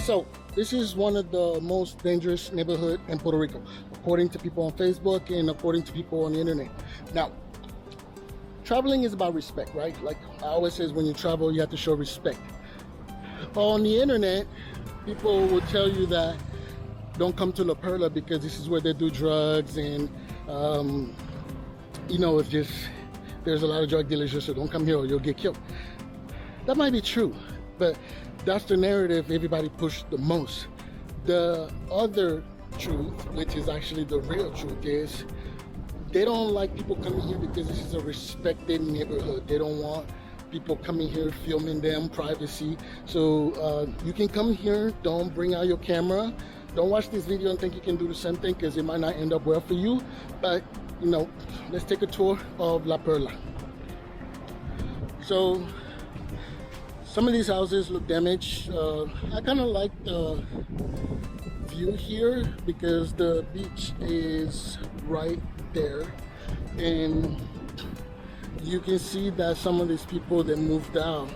So this is one of the most dangerous neighborhood in Puerto Rico, according to people on Facebook and according to people on the internet. Now, traveling is about respect, right? Like I always say, when you travel, you have to show respect. On the internet, people will tell you that don't come to La Perla because this is where they do drugs and it's just, there's a lot of drug dealers here, so don't come here or you'll get killed. That might be true, but that's the narrative everybody pushed the most. The other truth, which is actually the real truth, is they don't like people coming here because this is a respected neighborhood. They don't want people coming here filming them, privacy. So you can come here, don't bring out your camera. Don't watch this video and think you can do the same thing because it might not end up well for you. But, let's take a tour of La Perla. So, some of these houses look damaged. I kind of like the view here because the beach is right there. And you can see that some of these people that moved out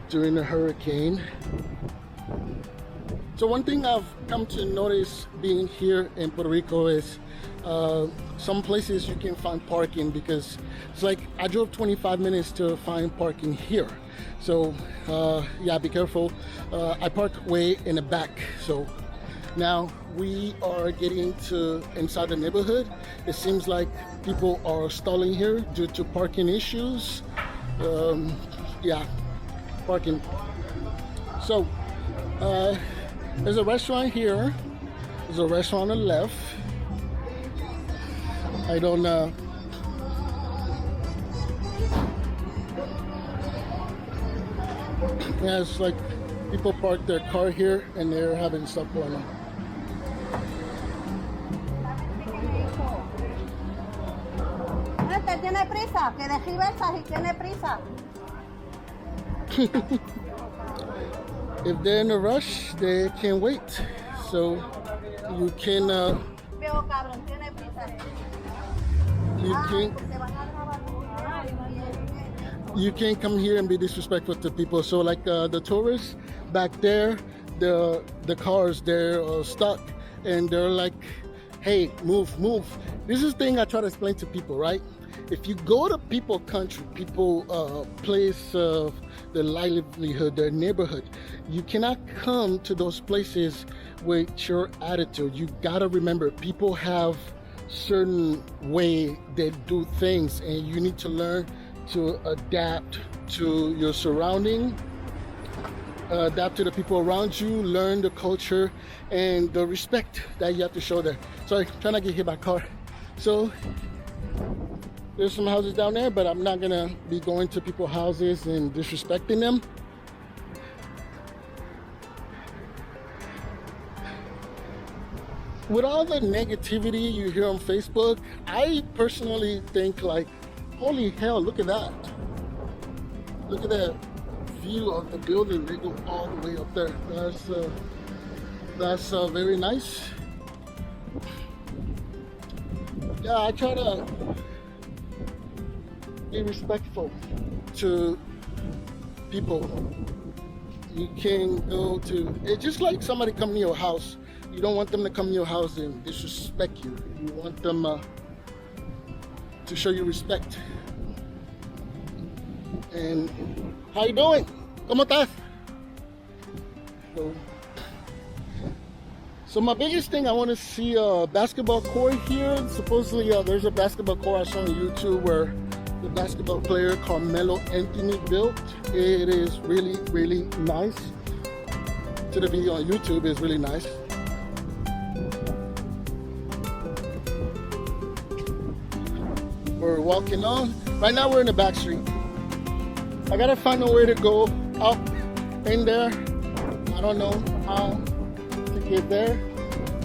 during the hurricane. So one thing I've come to notice being here in Puerto Rico is some places you can find parking, because it's like I drove 25 minutes to find parking here. So yeah, be careful. I parked way in the back. So now we are getting to inside the neighborhood. It seems like people are stalling here due to parking issues. Yeah, parking. So there's a restaurant here. There's a restaurant on the left. I don't know. Yeah, it's like people park their car here and they're having stuff going on. Tiene prisa, que de reversa y tiene prisa. If they're in a rush, they can't wait. So you can you can't come here and be disrespectful to people. So like the tourists back there, the cars, they're stuck and they're like, hey, move. This is the thing I try to explain to people, right? If you go to people country, people place of their livelihood, their neighborhood, you cannot come to those places with your attitude. You gotta remember, people have certain way they do things, and you need to learn to adapt to your surrounding, adapt to the people around you, learn the culture and the respect that you have to show there. Sorry, trying not to get hit by a car. So there's some houses down there, but I'm not gonna be going to people's houses and disrespecting them. With all the negativity you hear on Facebook, I personally think like, holy hell, look at that. Look at that view of the building. They go all the way up there. That's very nice. Yeah, I try to be respectful to people. You can go to, it's just like somebody come to your house. You don't want them to come to your house and disrespect you. You want them to show you respect. And how you doing? ¿Cómo estás? So my biggest thing, I want to see a basketball court here. Supposedly there's a basketball court I saw on YouTube where the basketball player Carmelo Anthony built. It is really, really nice. To the video on YouTube is really nice. We're walking on. Right now we're in the back street. I gotta find a way to go up in there. I don't know how to get there,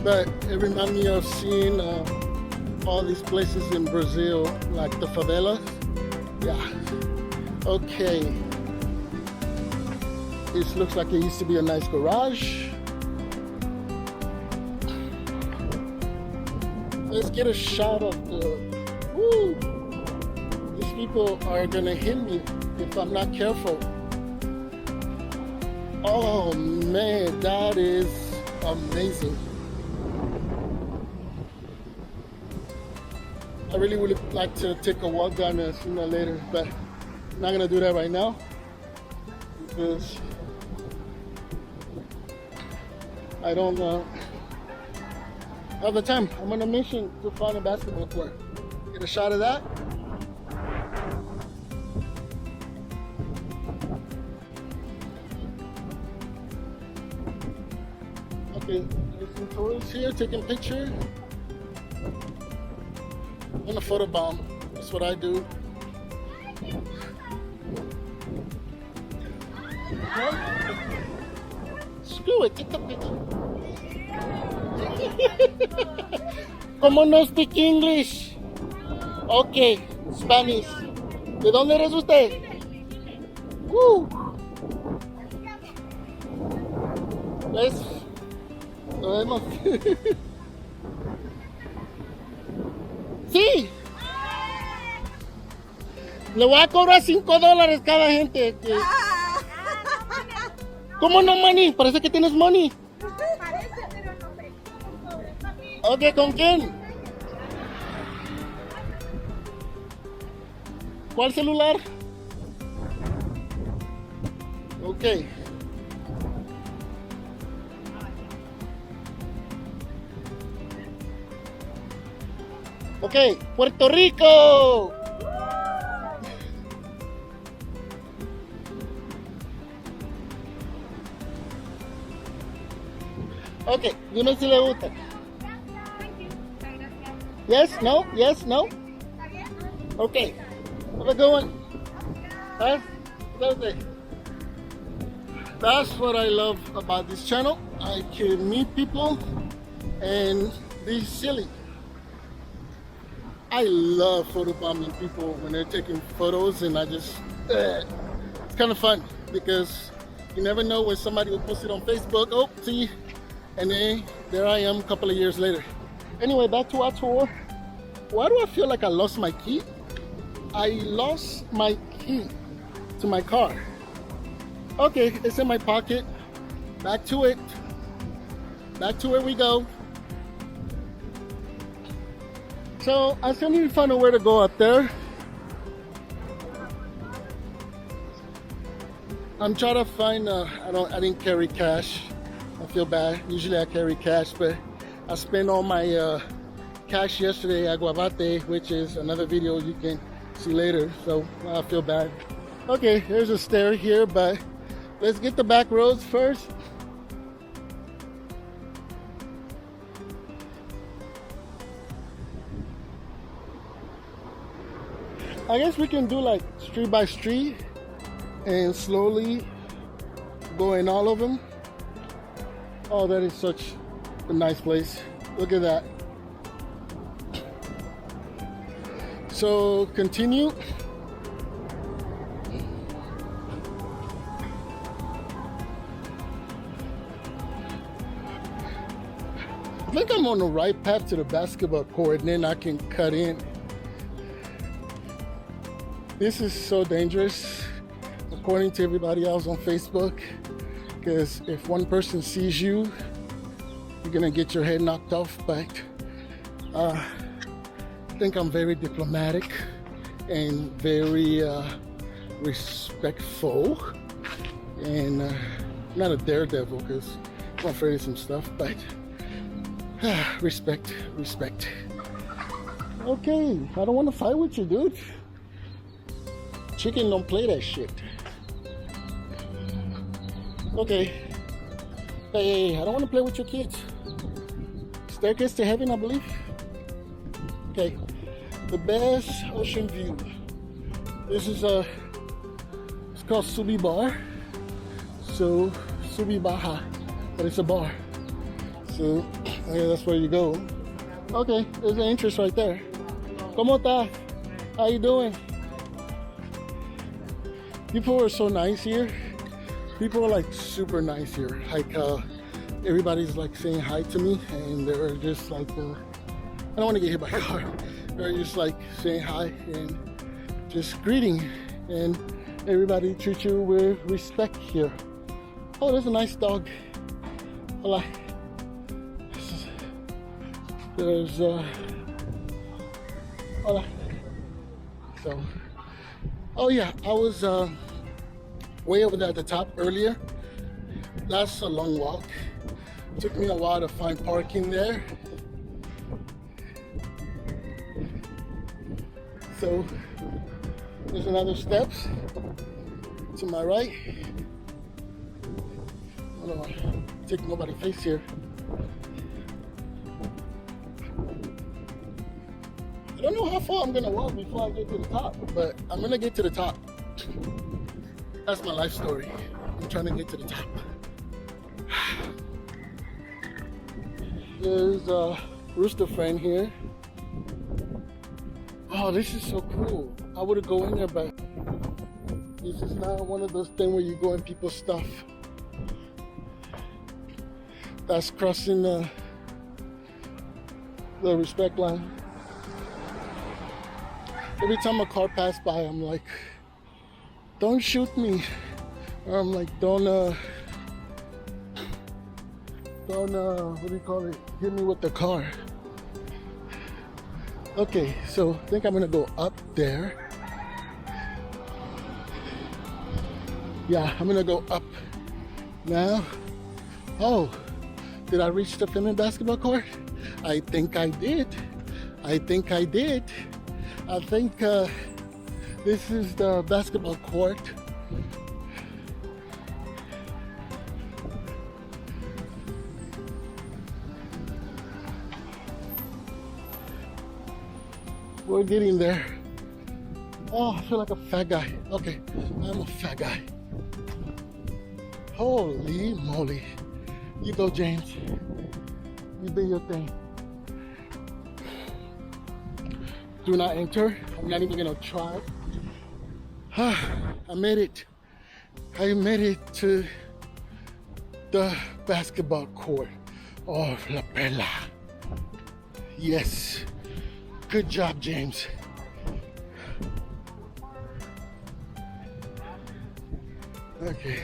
but it reminds me of seeing all these places in Brazil, like the favelas. Yeah. Okay. This looks like it used to be a nice garage. Let's get a shot of the. Woo! These people are gonna hit me if I'm not careful. Oh man, that is amazing. I really would like to take a walk down there sooner or later, but I'm not gonna do that right now because I don't have the time. I'm on a mission to find a basketball court. Get a shot of that. Okay, there's some tourists here taking pictures. I'm gonna photobomb. That's what I do. Screw it, take a picture. ¿Cómo no speak English? Okay, Spanish. ¿De dónde eres usted? Let's. Nos vemos. Sí. Le voy a cobrar $5 cada gente. ¿Cómo no money? Parece que tienes money. Parece, pero no sé. Ok, ¿con quién? ¿Cuál celular? Ok. Ok, Puerto Rico. Ok, dime si le gusta. Yes, no, yes, no. Okay, have a good one. Huh? That's what I love about this channel. I can meet people and be silly. I love photobombing people when they're taking photos, and I just, it's kind of fun because you never know when somebody will post it on Facebook. Oh, see, and then there I am a couple of years later. Anyway, back to our tour. Why do I feel like I lost my key? I lost my key to my car. Okay, it's in my pocket. Back to it. Back to where we go. So I still need to find a way to go up there. I'm trying to find. I didn't carry cash. I feel bad. Usually I carry cash, but I spent all my cash yesterday at Guavate, which is another video you can see later. So I feel bad. Okay, there's a stair here, but let's get the back roads first. I guess we can do like street by street and slowly go in all of them. Oh, that is such a nice place. Look at that. So continue. I think I'm on the right path to the basketball court, and then I can cut in. This is so dangerous, according to everybody else on Facebook, because if one person sees you, you're gonna get your head knocked off. But I think I'm very diplomatic and very respectful, and not a daredevil because I'm afraid of some stuff, but respect. Okay, I don't want to fight with you, dude. Chicken don't play that shit. Okay. Hey, I don't want to play with your kids. Staircase to heaven, I believe. Okay. The best ocean view. This is it's called Subi Bar. So Subi Baja, but it's a bar. So yeah, that's where you go. Okay, there's an entrance right there. ¿Cómo está? How you doing? People are so nice here. People are like super nice here. Like everybody's like saying hi to me, and they're just like, I don't want to get hit by a car. They're just like saying hi and just greeting, and everybody treats you with respect here. Oh, there's a nice dog. Hola. There's hola. So, oh yeah, I was way over there at the top earlier. That's a long walk. Took me a while to find parking there. So there's another steps to my right. I don't want to take nobody's face here. I don't know how far I'm gonna walk before I get to the top, but I'm gonna get to the top. That's my life story. I'm trying to get to the top. There's a rooster friend here. Oh, this is so cool. I would go in there, but this is not one of those things where you go in people's stuff. That's crossing the respect line. Every time a car passes by, I'm like, don't shoot me. Or I'm like, don't what do you call it? Hit me with the car. Okay, so I think I'm gonna go up there. Yeah, I'm gonna go up now. Oh, did I reach the feminine basketball court? I think I did. I think this is the basketball court. We're getting there. Oh, I feel like a fat guy. Okay, I'm a fat guy. Holy moly. You go, James. You do your thing. Do not enter. I'm not even gonna try. I made it. I made it to the basketball court of La Perla. Yes. Good job, James. Okay.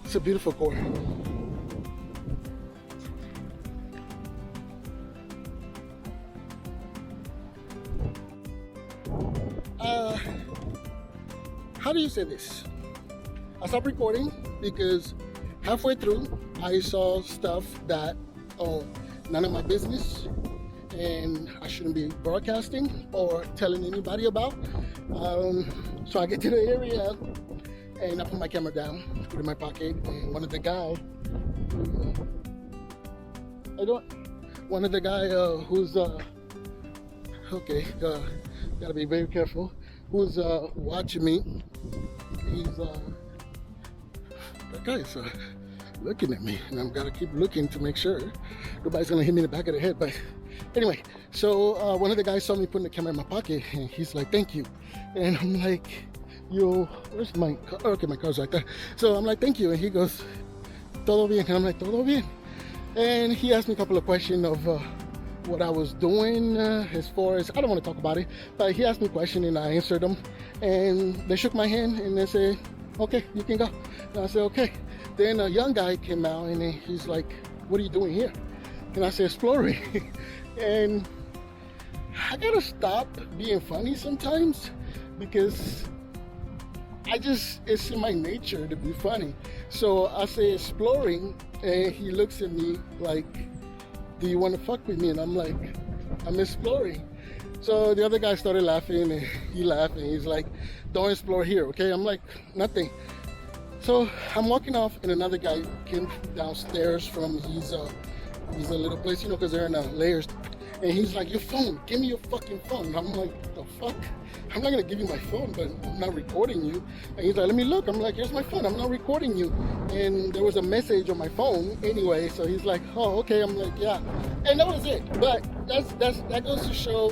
It's a beautiful court. How do you say this? I stopped recording because halfway through I saw stuff that none of my business and I shouldn't be broadcasting or telling anybody about. So I get to the area and I put my camera down, put it in my pocket, and one of the guy who's okay, gotta be very careful, who's watching me. He's that guy's looking at me, and I'm gotta keep looking to make sure nobody's gonna hit me in the back of the head. But anyway, so one of the guys saw me putting the camera in my pocket, and he's like, "Thank you," and I'm like, "Yo, where's my car?" Okay, my car's right there. So I'm like, "Thank you," and he goes, "Todo bien?" And I'm like, "Todo bien." And he asked me a couple of questions of what I was doing as far as, I don't want to talk about it, but he asked me a question and I answered them, and they shook my hand and they said, "Okay, you can go." And I said, "Okay." Then a young guy came out and he's like, "What are you doing here?" And I said, "Exploring." And I gotta stop being funny sometimes because it's in my nature to be funny. So I say exploring, and he looks at me like, "Do you want to fuck with me?" And I'm like, "I'm exploring." So the other guy started laughing, and he laughed, and he's like, "Don't explore here, okay?" I'm like, "Nothing." So I'm walking off, and another guy came downstairs from his little place, because they're in layers. And he's like, "Your phone, give me your fucking phone." And I'm like, "The fuck? I'm not gonna give you my phone, but I'm not recording you." And he's like, "Let me look." I'm like, "Here's my phone, I'm not recording you." And there was a message on my phone anyway, so he's like, "Oh, okay." I'm like, "Yeah." And that was it. But that goes to show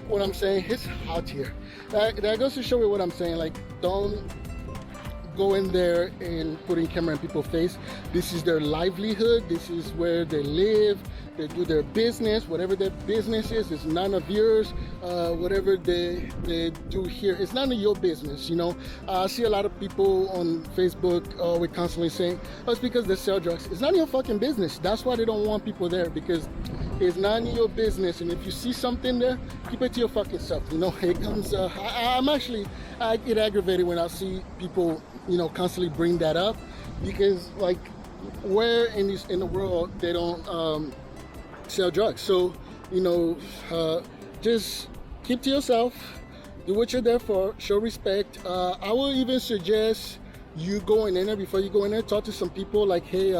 what I'm saying. It's hot here. That goes to show me what I'm saying. Like, don't going there and putting camera in people's face. This is their livelihood. This is where they live. They do their business. Whatever their business is, it's none of yours. Whatever they do here, it's none of your business. You know, I see a lot of people on Facebook we're constantly saying, oh, it's because they sell drugs. It's none of your fucking business. That's why they don't want people there, because it's none of your business. And if you see something there, keep it to your fucking self. You know, it comes. I get aggravated when I see people, you know, constantly bring that up, because like, where in the world they don't sell drugs? So, you know, just keep to yourself. Do what you're there for. Show respect. I will even suggest you going in there, before you go in there, talk to some people like, hey,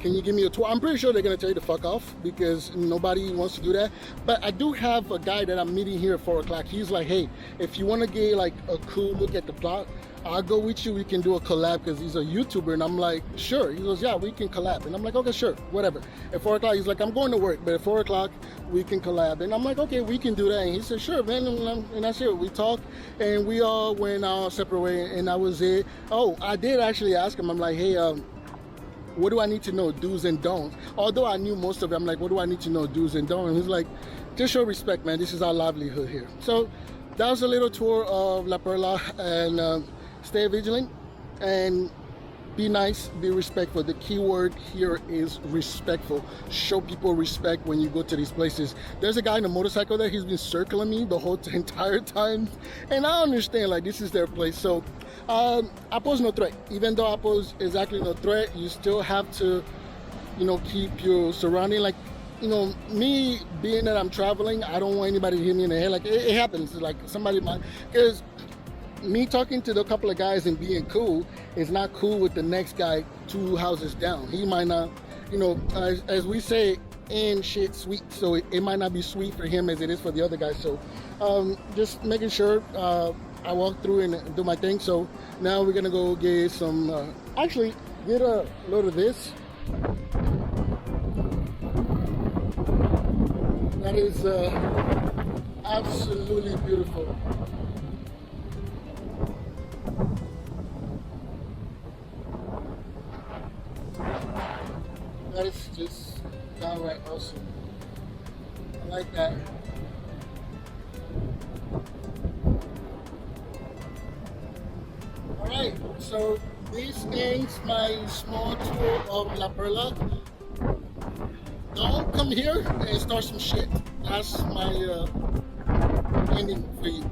can you give me a tour? I'm pretty sure they're gonna tell you to fuck off, because nobody wants to do that. But I do have a guy that I'm meeting here at 4 o'clock. He's like, hey, if you want to get like a cool look at the plot, I'll go with you. We can do a collab, because he's a YouTuber. And I'm like, sure. He goes, yeah, we can collab. And I'm like, okay, sure, whatever. At 4 o'clock, he's like, I'm going to work, but at 4 o'clock, we can collab. And I'm like, okay, we can do that. And he said, sure, man. And that's it. We talked, and we all went our separate way, and that was it. Oh, I did actually ask him. I'm like, hey, what do I need to know, do's and don'ts? Although I knew most of it, I'm like, what do I need to know, do's and don'ts? And he's like, just show respect, man. This is our livelihood here. So that was a little tour of La Perla, and stay vigilant and be nice, be respectful. The key word here is respectful. Show people respect when you go to these places. There's a guy in a motorcycle there. He's been circling me the whole entire time, and I understand, like, this is their place. So I pose no threat. Even though I pose exactly no threat, you still have to, you know, keep your surrounding. Like, you know, me being that I'm traveling, I don't want anybody to hit me in the head. Like, it happens. Like, somebody might, because me talking to the couple of guys and being cool is not cool with the next guy 2 houses down. He might not, you know, as we say, and shit sweet. So it might not be sweet for him as it is for the other guy. So just making sure I walk through and do my thing. So now we're gonna go get some, actually get a load of this. That is absolutely beautiful. That is just downright awesome. I like that. Alright, so this ends my small tour of La Perla. Don't come here and start some shit. That's my ending for you.